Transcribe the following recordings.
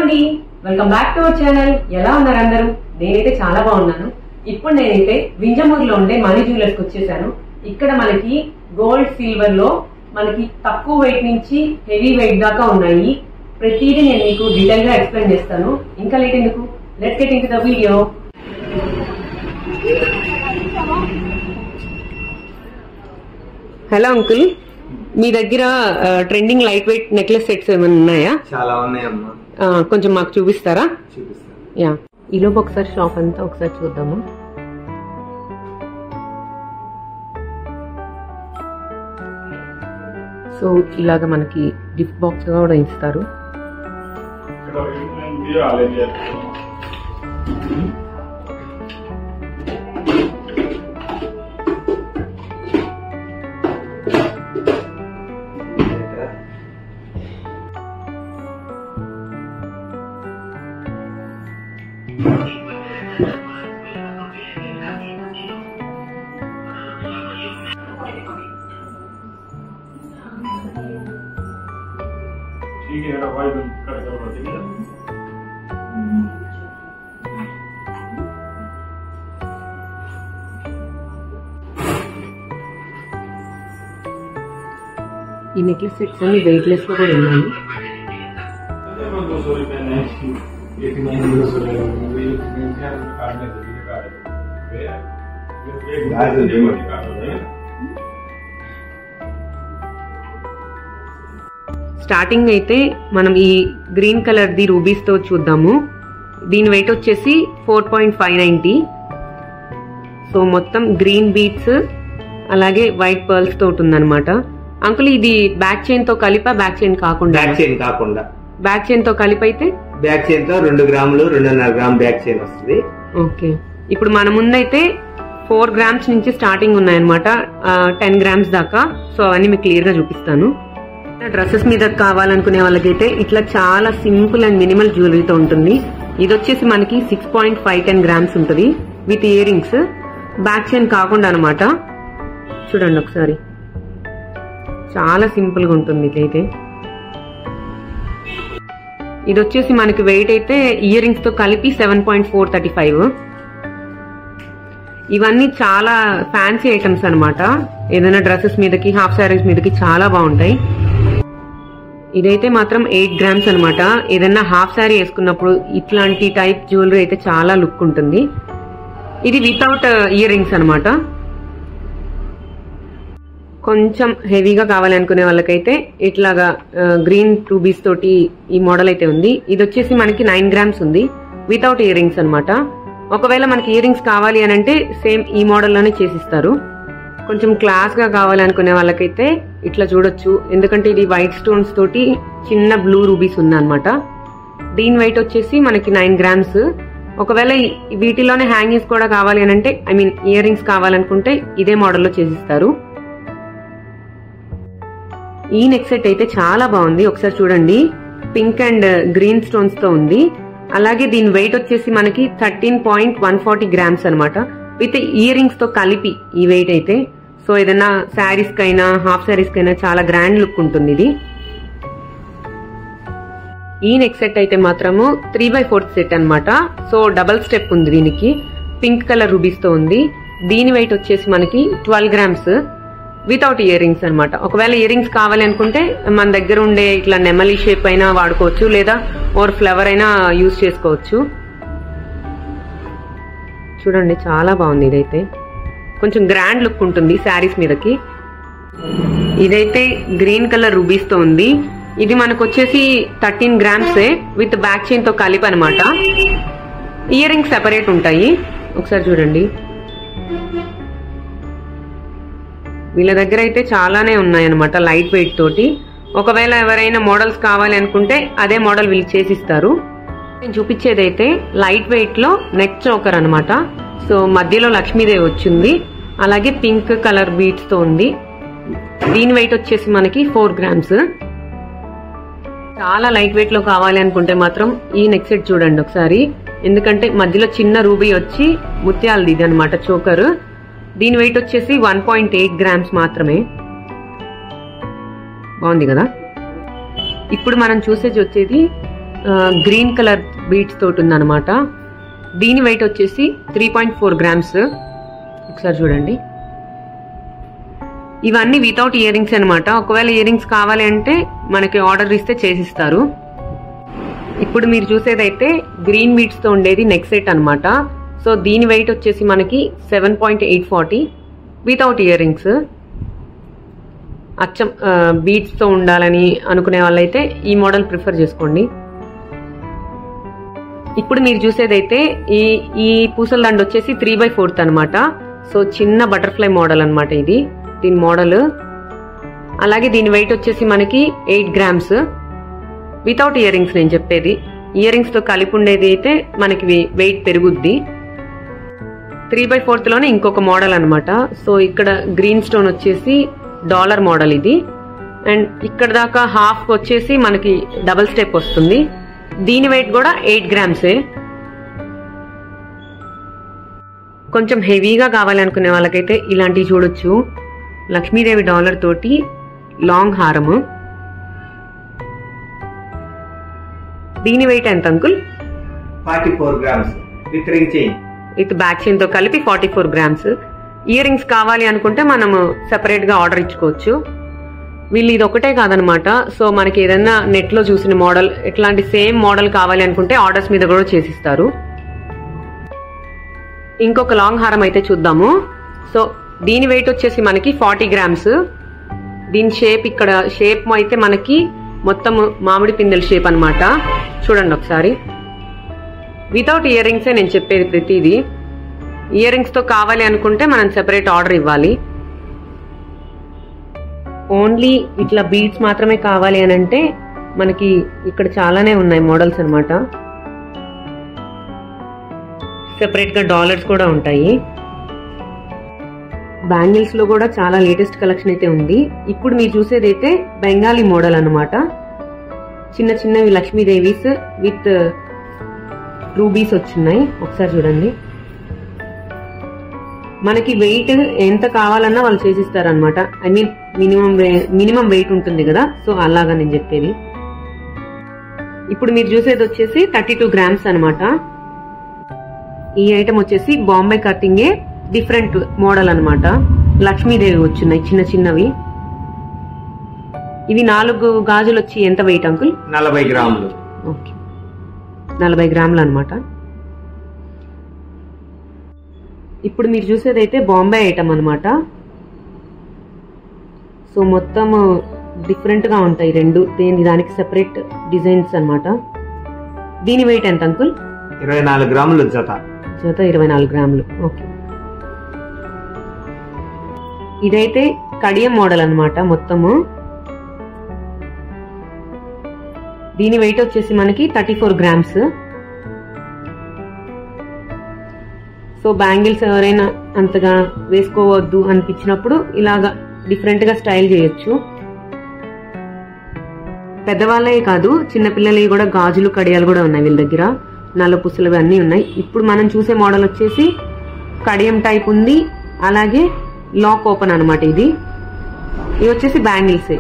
అండి, welcome back to our channel. ఎలా ఉన్నారు అందరూ? నేనైతే చాలా బాగున్నాను. ఇప్పుడు నేనైతే వింజమూరులో ఉండే మనీ జ్యువెలర్స్ కి వచ్చేసాను. ఇక్కడ మనకి గోల్డ్ సిల్వర్ లో మనకి తక్కువ వెయిట్ నుంచి హెవీ వెయిట్ దాకా ఉన్నాయి. ప్రతిదీ నేను మీకు డీటెయిల్ గా ఎక్స్ప్లెయిన్ చేస్తాను. ఇంకా లేట్ ఎందుకు, let's get into the video. Hello uncle, మీ దగ్గర trending light weight necklace sets ఏమైనా ఉన్నాయా? చాలా ఉన్నాయమ్మా, కొంచెం మాకు చూపిస్తారా? చూపిస్తాను. యా, ఈలోపు ఒకసారి షాప్ అంతా ఒకసారి చూద్దాము. సో ఇలాగ మనకి గిఫ్ట్ బాక్స్ కూడా ఇస్తారు. ఈ నెక్లెస్ సెట్స్ అన్ని వెయిట్లెస్ లో కూడా ఉన్నాయి. స్టార్టింగ్ అయితే మనం ఈ గ్రీన్ కలర్ ది రూబీస్ తో చూద్దాము. దీని వెయిట్ వచ్చేసి 4.590. సో మొత్తం గ్రీన్ బీట్స్ అలాగే వైట్ పర్ల్స్ తోటి ఉందన్నమాట. అంకుల్, ఇది బ్యాక్ చైన్ తో కలిపా, బ్యాక్ చైన్ కాకుండా? బ్యాక్ చైన్ కాకుండా. బ్యాక్ చైన్ తో కలిపి అయితే బ్యాక్ చైన్ తో 2 గ్రాములు 2.5 గ్రామ్ బ్యాక్ చైన్ వస్తుంది. ఓకే, ఇప్పుడు మన ముందైతే 4 గ్రామ్స్ నుంచి స్టార్టింగ్ ఉన్నాయన్నమాట, 10 గ్రామ్స్ దాకా. సో అవన్నీ మీకు క్లియర్ గా చూపిస్తాను. డ్రెస్సెస్ మీద కావాలనుకునే వాళ్ళకైతే ఇట్లా చాలా సింపుల్ అండ్ మినిమల్ జ్యువెలరీతో ఉంటుంది. ఇది వచ్చేసి మనకి 6.510 గ్రామ్స్ ఉంటుంది with ear rings, back chain కాకుండా అనమాట. చూడండి ఒకసారి, చాలా సింపుల్ గా ఉంటుంది ఇదైతే. ఇది వచ్చేసి మనకి వెయిట్ అయితే ఇయర్ రింగ్స్ తో కలిపి 7.435. ఇవన్నీ చాలా ఫ్యాన్సీ ఐటమ్స్ అనమాట. ఏదైనా డ్రెస్సెస్ మీదకి, హాఫ్ శారీస్ మీదకి చాలా బాగుంటాయి. ఇదైతే మాత్రం 8 గ్రామ్స్ అనమాట. ఏదైనా హాఫ్ శారీ వేసుకున్నప్పుడు ఇట్లాంటి టైప్ జ్యువెలరీ అయితే చాలా లుక్ ఉంటుంది. ఇది వితౌట్ ఇయర్ రింగ్స్ అనమాట. కొంచెం హెవీగా కావాలనుకునే వాళ్ళకైతే ఇట్లాగా గ్రీన్ రూబీస్ తోటి ఈ మోడల్ అయితే ఉంది. ఇది వచ్చేసి మనకి 9 గ్రామ్స్ ఉంది వితౌట్ ఇయర్ రింగ్స్ అనమాట. ఒకవేళ మనకి ఇయర్ రింగ్స్ కావాలి అని అంటే సేమ్ ఈ మోడల్లోనే చేసిస్తారు. కొంచెం క్లాస్ గా కావాలనుకునే వాళ్ళకైతే ఇట్లా చూడొచ్చు, ఎందుకంటే ఇది వైట్ స్టోన్స్ తోటి చిన్న బ్లూ రూబీస్ ఉందన్నమాట. దీని వెయిట్ వచ్చేసి మనకి 9 గ్రామ్స్. ఒకవేళ వీటిలోనే హ్యాంగింగ్స్ కూడా కావాలి అని అంటే, ఐ మీన్ ఇయర్ రింగ్స్ కావాలనుకుంటే ఇదే మోడల్లో చేసిస్తారు. ఈ నెక్ సెట్ అయితే చాలా బాగుంది, ఒకసారి చూడండి. పింక్ అండ్ గ్రీన్ స్టోన్స్ తో ఉంది. అలాగే దీని వెయిట్ వచ్చేసి మనకి 13.140 గ్రామ్స్ అనమాట విత్ ఇయర్ రింగ్స్ తో కలిపి ఈ వెయిట్ అయితే. సో ఏదైనా శారీస్ కైనా హాఫ్ శారీస్ కైనా చాలా గ్రాండ్ లుక్ ఉంటుంది ఇది. ఈ నెక్ సెట్ అయితే మాత్రము 3/4 సెట్ అనమాట. సో డబల్ స్టెప్ ఉంది దీనికి. పింక్ కలర్ రూబీస్ తో ఉంది. దీని వెయిట్ వచ్చేసి మనకి 12 గ్రామ్స్ వితౌట్ ఇయర్ రింగ్స్ అనమాట. ఒకవేళ ఇయర్ రింగ్స్ కావాలి అనుకుంటే మన దగ్గర ఉండే ఇట్లా నెమలి షేప్ అయినా వాడుకోవచ్చు, లేదా ఓర్ ఫ్లవర్ అయినా యూజ్ చేసుకోవచ్చు. చూడండి, చాలా బాగుంది. ఇదైతే కొంచెం గ్రాండ్ లుక్ ఉంటుంది శారీస్ మీదకి. ఇదైతే గ్రీన్ కలర్ రూబీస్ తో ఉంది. ఇది మనకు వచ్చేసి 13 గ్రామ్స్ విత్ బ్యాక్ చైన్ తో కలిపి అనమాట. ఇయర్ రింగ్స్ సెపరేట్ ఉంటాయి. ఒకసారి చూడండి, వీళ్ళ దగ్గర అయితే చాలానే ఉన్నాయన్నమాట లైట్ వెయిట్ తోటి. ఒకవేళ ఎవరైనా మోడల్స్ కావాలి అనుకుంటే అదే మోడల్ వీళ్ళు చేసిస్తారు. నేను చూపించేదైతే లైట్ వెయిట్ లో నెక్ చోకర్ అనమాట. సో మధ్యలో లక్ష్మీదేవి వచ్చింది, అలాగే పింక్ కలర్ బీట్స్ తో ఉంది. దీని వెయిట్ వచ్చేసి మనకి 4 గ్రామ్స్. చాలా లైట్ వెయిట్ లో కావాలి అనుకుంటే మాత్రం ఈ నెక్ సెట్ చూడండి ఒకసారి, ఎందుకంటే మధ్యలో చిన్న రూబీ వచ్చి ముత్యాలది ఇది అనమాట చోకర్. దీని వెయిట్ వచ్చేసి 1.8 గ్రామ్స్ మాత్రమే. బాగుంది కదా. ఇప్పుడు మనం చూసేది వచ్చేది గ్రీన్ కలర్ బీడ్స్ తోటి ఉందన్నమాట. దీని వెయిట్ వచ్చేసి 3.4 grams. ఒకసారి చూడండి. ఇవన్నీ వితౌట్ ఇయర్ రింగ్స్ అనమాట. ఒకవేళ ఇయర్ రింగ్స్ కావాలి అంటే మనకి ఆర్డర్ ఇస్తే చేసిస్తారు. ఇప్పుడు మీరు చూసేదైతే గ్రీన్ బీడ్స్ తో ఉండేది నెక్ సెట్ అనమాట. సో దీని వెయిట్ వచ్చేసి మనకి 7.840 వితౌట్ ఇయర్ రింగ్స్. అచ్చం బీడ్స్ తో ఉండాలని అనుకునే వాళ్ళైతే ఈ మోడల్ ప్రిఫర్ చేసుకోండి. ఇప్పుడు మీరు చూసేదైతే ఈ పూసల దండ వచ్చేసి 3/4 అనమాట. సో చిన్న బటర్ఫ్లై మోడల్ అనమాట ఇది దీని మోడల్. అలాగే దీని వెయిట్ వచ్చేసి మనకి 8 grams వితౌట్ ఇయర్ రింగ్స్. నేను చెప్పేది ఇయర్ రింగ్స్ తో కలిపి ఉండేది అయితే మనకి వెయిట్ పెరుగుద్ది. 3/4 లోనే ఇంకొక మోడల్ అనమాట. సో ఇక్కడ గ్రీన్ స్టోన్ వచ్చేసి డాలర్ మోడల్ ఇది. అండ్ ఇక్కడ దాకా హాఫ్ వచ్చేసి మనకి డబుల్ స్టెప్ వస్తుంది. దీని వెయిట్ కూడా 8 grams. కొంచెం హెవీగా కావాలనుకునే వాళ్ళకైతే ఇలాంటివి చూడొచ్చు. లక్ష్మీదేవి డాలర్ తోటి లాంగ్ హారము. దీని వెయిట్ ఎంత uncle? 44 grams with ring chain. With back chain తో కలిపి 44 grams. ఇయర్ రింగ్స్ కావాలి అనుకుంటే మనము సెపరేట్ గా ఆర్డర్ ఇచ్చుకోవచ్చు. వీళ్ళు ఇది ఒకటే కాదనమాట. సో మనకి ఏదైనా నెట్ లో చూసిన మోడల్ ఇట్లాంటి సేమ్ మోడల్ కావాలి అనుకుంటే ఆర్డర్స్ మీద కూడా చేసిస్తారు. ఇంకొక లాంగ్ హారం అయితే చూద్దాము. సో దీని వెయిట్ వచ్చేసి మనకి 40 grams. దీని షేప్ ఇక్కడ షేప్ అయితే మనకి మొత్తం మామిడి పిందెల షేప్ అనమాట. చూడండి ఒకసారి. వితౌట్ ఇయర్ రింగ్సే నేను చెప్పేది ప్రతిదీ. ఇయర్ రింగ్స్ తో కావాలి అనుకుంటే మనం సెపరేట్ ఆర్డర్ ఇవ్వాలి. ఓన్లీ ఇట్లా బీడ్స్ మాత్రమే కావాలి అని అంటే మనకి ఇక్కడ చాలానే ఉన్నాయి మోడల్స్ అనమాట. సెపరేట్ గా డాలర్స్ కూడా ఉంటాయి. బ్యాంగిల్స్ లో కూడా చాలా లేటెస్ట్ కలెక్షన్ అయితే ఉంది. ఇప్పుడు మీరు చూసేదైతే బెంగాలీ మోడల్ అనమాట. చిన్న చిన్నవి లక్ష్మీదేవీస్ విత్ రూబీస్ వచ్చున్నాయి. ఒకసారి చూడండి. మనకి వెయిట్ ఎంత కావాలన్నా వాళ్ళు చేసిస్తారు అనమాట. ఐ మీన్ మినిమం వెయిట్ ఉంటుంది కదా. సో అలాగా నేను చెప్పేది. ఇప్పుడు మీరు చూసేది వచ్చేసి 32 grams అనమాట. ఈ ఐటమ్ వచ్చేసి బాంబే కటింగే డిఫరెంట్ మోడల్ అనమాట. లక్ష్మీదేవి వచ్చున్నాయి చిన్న చిన్నవి. ఇవి 4 గాజులు వచ్చి ఎంత weight uncle? 40 grams. Okay, 40 grams అనమాట. ఇప్పుడు మీరు చూసేదైతే బాంబే ఐటమ్ అనమాట. సో మొత్తం డిఫరెంట్ గా ఉంటాయి రెండు. దానికి సెపరేట్ డిజైన్స్ అనమాట. దీని వెయిట్ ఎంత అంకుల్? 24 grams జత. 24 grams. ఓకే. ఇదైతే కడియం మోడల్ అనమాట మొత్తము. దీని వెయిట్ వచ్చేసి మనకి 34 grams. సో బ్యాంగిల్స్ ఎవరైనా అంతగా వేసుకోవద్దు అనిపించినప్పుడు ఇలాగా డిఫరెంట్ గా స్టైల్ చేయొచ్చు. పెద్దవాళ్ళే కాదు చిన్నపిల్లలవి కూడా గాజులు కడియాలు కూడా ఉన్నాయి వీళ్ళ దగ్గర. నల్ల పుసలు అన్నీ ఉన్నాయి. ఇప్పుడు మనం చూసే మోడల్ వచ్చేసి కడియం టైప్ ఉంది. అలాగే లాక్ ఓపెన్ అనమాట. ఇది వచ్చేసి బ్యాంగిల్స్.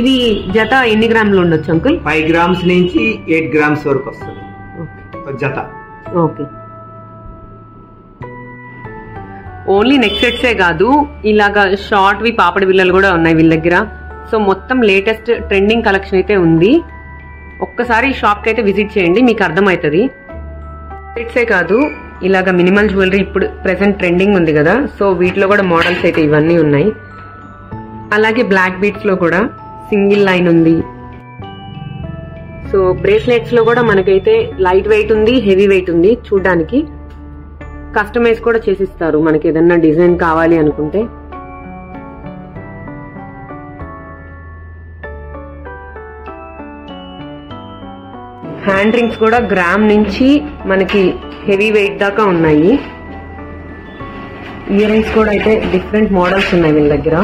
ఇది జత ఎన్ని గ్రాములు ఉండొచ్చు అంకుల్? 5 grams నుంచి 8 grams వరకు వస్తుంది జత. ఓకే. ఓన్లీ నెక్ సెట్సే కాదు, ఇలాగా షార్ట్ వి పాపడి బిల్లలు కూడా ఉన్నాయి వీళ్ళ దగ్గర. సో మొత్తం లేటెస్ట్ ట్రెండింగ్ కలెక్షన్ అయితే ఉంది. ఒక్కసారి షాప్ కి అయితే విజిట్ చేయండి, మీకు అర్థమవుతుంది. సెట్సే కాదు, ఇలాగా మినిమల్ జ్యువెలరీ ఇప్పుడు ప్రెసెంట్ ట్రెండింగ్ ఉంది కదా. సో వీటిలో కూడా మోడల్స్ అయితే ఇవన్నీ ఉన్నాయి. అలాగే బ్లాక్ బీట్స్ లో కూడా సింగిల్ లైన్ ఉంది. సో బ్రేస్లెట్స్ లో కూడా మనకైతే లైట్ వెయిట్ ఉంది, హెవీ వెయిట్ ఉంది. చూడడానికి కస్టమైజ్ కూడా చేసిస్తారు మనకి ఏదన్నా డిజైన్ కావాలి అనుకుంటే. హ్యాండ్ రింగ్స్ కూడా గ్రామ్ నుంచి మనకి హెవీ వెయిట్ దాకా ఉన్నాయి. ఇయర్ రింగ్స్ కూడా అయితే డిఫరెంట్ మోడల్స్ ఉన్నాయి వీళ్ళ దగ్గర.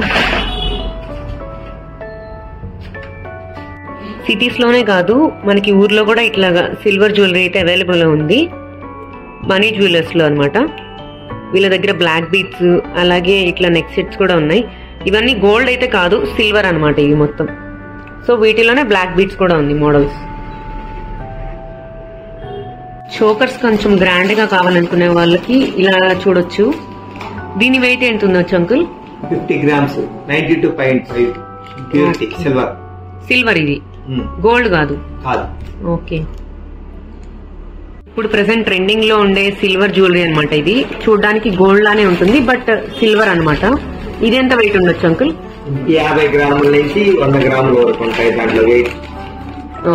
సిటీస్ లోనే కాదు మనకి ఊర్లో కూడా ఇట్లాగా సిల్వర్ జ్యువెలరీ అయితే అవైలబుల్ ఉంది. మనీ జ్యువెలర్స్ లో అనమాట. వీళ్ళ దగ్గర బ్లాక్ బీట్స్ అలాగే ఇట్లా నెక్ సెట్స్ కూడా ఉన్నాయి. ఇవన్నీ గోల్డ్ అయితే కాదు, సిల్వర్ అనమాట ఇవి మొత్తం. సో వీటిలోనే బ్లాక్ బీట్స్ కూడా ఉంది మోడల్స్. చోకర్స్ కొంచెం గ్రాండ్ గా కావాలనుకునే వాళ్ళకి ఇలా చూడొచ్చు. దీని వెయిట్ ఎంత ఉండొచ్చు uncle? 50 grams, 92.5 purity silver. Silver ఇది, గోల్డ్ కాదు. కాదు. ఓకే. ఇప్పుడు ప్రెసెంట్ ట్రెండింగ్ లో ఉండే సిల్వర్ జ్యువెలరీ అనమాట. ఇది చూడడానికి గోల్డ్ లానే ఉంటుంది, బట్ సిల్వర్ అనమాట. ఇది ఎంత వెయిట్ ఉండొచ్చు అంకుల్? 50 గ్రాముల నుంచి 100 గ్రాముల వరకు ఉంటాయి దాంట్లో వెయిట్.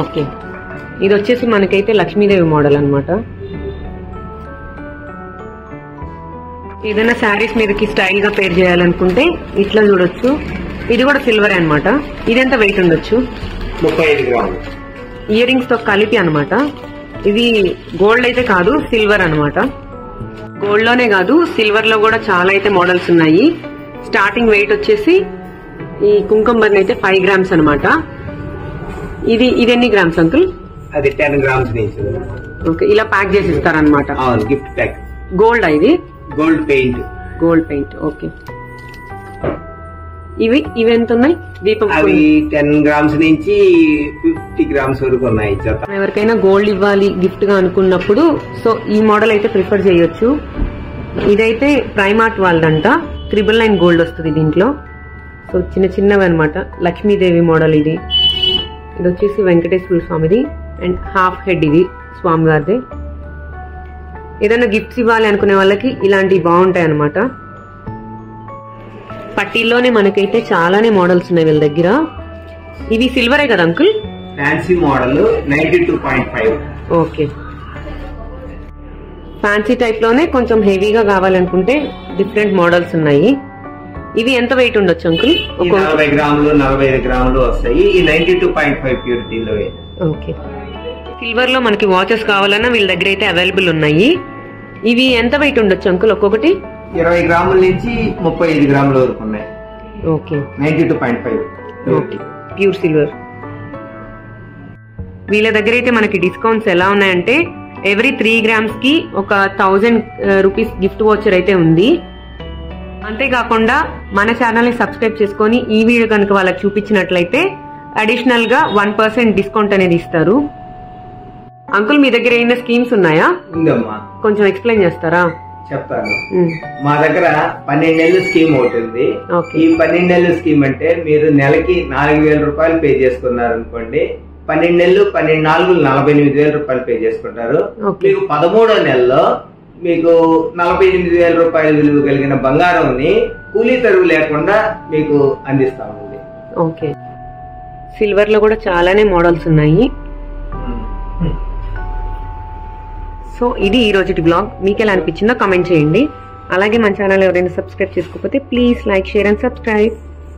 ఓకే. ఇది వచ్చేసి మనకైతే లక్ష్మీదేవి మోడల్ అనమాట. ఏదైనా శారీస్ మీదకి స్టైల్ గా పేర్ చేయాలనుకుంటే ఇట్లా చూడొచ్చు. ఇది కూడా సిల్వర్ అనమాట. ఇది ఎంత వెయిట్ ఉండొచ్చు? 35 గ్రాములు. ఇయర్ రింగ్స్ తో కలిపి అనమాట. ఇది గోల్డ్ అయితే కాదు, సిల్వర్ అనమాట. గోల్డ్ లోనే కాదు, సిల్వర్ లో కూడా చాలా అయితే మోడల్స్ ఉన్నాయి. స్టార్టింగ్ వెయిట్ వచ్చేసి ఈ కుంకుమ అయితే 5 grams అనమాట. ఇది ఎన్ని గ్రామ్స్ అంకుల్? అది 10 grams నుంచి. ఓకే, ఇలా ప్యాక్ చేసి ఇస్తారనమాట. Gift pack. గోల్డ్ ఇది? Gold paint. Gold paint. Okay. ఇవి ఎంత ఉన్నాయి? దీపం అవి 10 grams నుంచి 50 grams వరకు ఉన్నాయి. ఎవరికైనా గోల్డ్ ఇవ్వాలి గిఫ్ట్ గా అనుకున్నప్పుడు సో ఈ మోడల్ అయితే ప్రిఫర్ చేయొచ్చు. ఇదైతే ప్రైమార్ట్ వాళ్ళదంట. 999 గోల్డ్ వస్తుంది దీంట్లో. సో చిన్నవి అనమాట. లక్ష్మీదేవి మోడల్ ఇది. ఇది వచ్చేసి వెంకటేశ్వర స్వామిది అండ్ హాఫ్ హెడ్ ఇది స్వామివారిది. ఏదైనా గిఫ్ట్స్ ఇవ్వాలి అనుకునే వాళ్ళకి ఇలాంటివి బాగుంటాయి అనమాట. పట్టీల్లోనే మనకైతే చాలానే మోడల్స్ ఉన్నాయి వీళ్ళ దగ్గర. ఇవి సిల్వరే కదా uncle? Fancy model 92.5. Okay. Fancy type లోనే కొంచెం హెవీగా కావాలనుకుంటే డిఫరెంట్ మోడల్స్ ఉన్నాయి. ఇవి ఎంత వెయిట్ ఉండొచ్చు అంకుల్? 40 గ్రాములు 45 గ్రాములు వస్తాయి. ఈ 92.5 ప్యూరిటీలో. ఓకే. సిల్వర్ లో మనకి వాచెస్ కావాలన్నా వీళ్ళ దగ్గర అయితే అవైలబుల్ ఉన్నాయి. ఇవి ఎంత వెయిట్ ఉండొచ్చు అంకుల్ ఒక్కొక్కటి? 20 గ్రాముల నుంచి 35 గ్రాముల వరకు ఉన్నాయి. ఓకే. 92.5. Okay, pure silver. వీళ్ళ దగ్గర అయితే మనకి డిస్కౌంట్స్ ఎలా ఉన్నాయంటే ఎవ్రీ 3 grams కి ఒక 1000 రూపీస్ గిఫ్ట్ వోచర్ అయితే ఉంది. అంతేకాకుండా మన ఛానల్ ని సబ్స్క్రైబ్ చేసుకొని ఈ వీడియో కనుక వాళ్ళకి చూపించినట్లయితే అడిషనల్ గా 1% డిస్కౌంట్ అనేది ఇస్తారు. అంకుల్ మీ దగ్గర ఏమైనా స్కీమ్స్ ఉన్నాయా? ఉందమ్మా. కొంచెం ఎక్స్ప్లెయిన్ చేస్తారా? చెప్తాను. మా దగ్గర 12 నెలల స్కీమ్ ఒకటి ఉంది. ఈ 12 నెలల స్కీమ్ అంటే మీరు నెలకి 4000 రూపాయలు పే చేసుకున్నారు అనుకోండి. 12 నెలలు 12 4 48,000 రూపాయలు పే చేసుకుంటారు. మీకు 13వ నెలలో మీకు 48,000 రూపాయలు విలువ కలిగిన బంగారంని కూలీ తరువు లేకుండా మీకు అందిస్తామండి. ఓకే. సిల్వర్ లో కూడా చాలానే మోడల్స్ ఉన్నాయి. సో ఇది ఈ రోజుటి బ్లాగ్. మీకు ఎలా అనిపించిందో కామెంట్ చేయండి. అలాగే మన ఛానల్ ఎవరైనా సబ్స్క్రైబ్ చేసుకోకపోతే please like, share and subscribe.